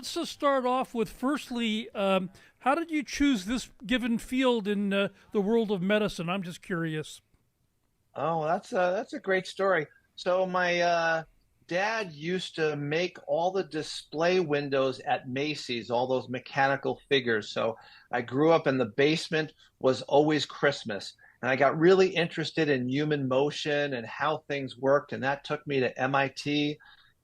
let's just start off with firstly, how did you choose this given field in the world of medicine? I'm just curious. Oh, that's a great story. So my dad used to make all the display windows at Macy's, all those mechanical figures. So I grew up in the basement was always Christmas. And I got really interested in human motion and how things worked. And that took me to MIT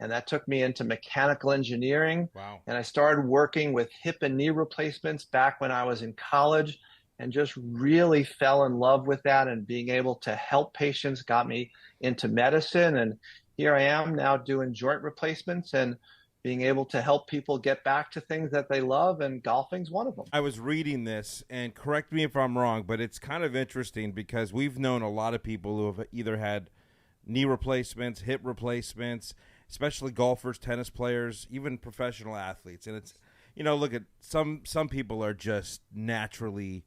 and that took me into mechanical engineering. Wow. And I started working with hip and knee replacements back when I was in college and just really fell in love with that, and being able to help patients got me into medicine. And here I am now doing joint replacements and being able to help people get back to things that they love, and golfing's one of them. I was reading this, and correct me if I'm wrong, but it's kind of interesting because we've known a lot of people who have either had knee replacements, hip replacements, especially golfers, tennis players, even professional athletes. And it's, look at some people are just naturally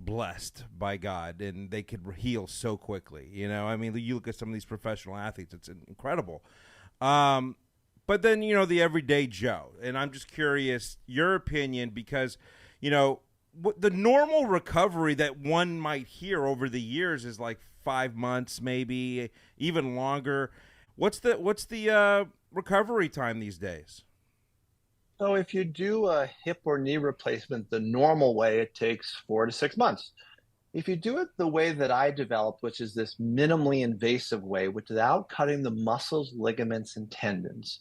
blessed by God, and they could heal so quickly. I mean, you look at some of these professional athletes, it's incredible. But then, the everyday Joe, and I'm just curious your opinion because, the normal recovery that one might hear over the years is like 5 months, maybe even longer. What's the recovery time these days? So if you do a hip or knee replacement the normal way, it takes 4 to 6 months. If you do it the way that I developed, which is this minimally invasive way, without cutting the muscles, ligaments, and tendons,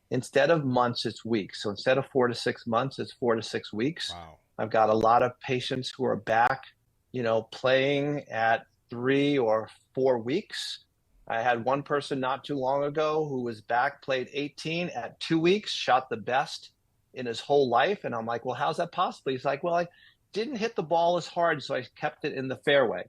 instead of months, it's weeks. So instead of 4 to 6 months, it's 4 to 6 weeks. Wow. I've got a lot of patients who are back, playing at 3 or 4 weeks. I had one person not too long ago who was back, played 18 at 2 weeks, shot the best in his whole life. And I'm like, well, how's that possible? He's like, well, I didn't hit the ball as hard, so I kept it in the fairway.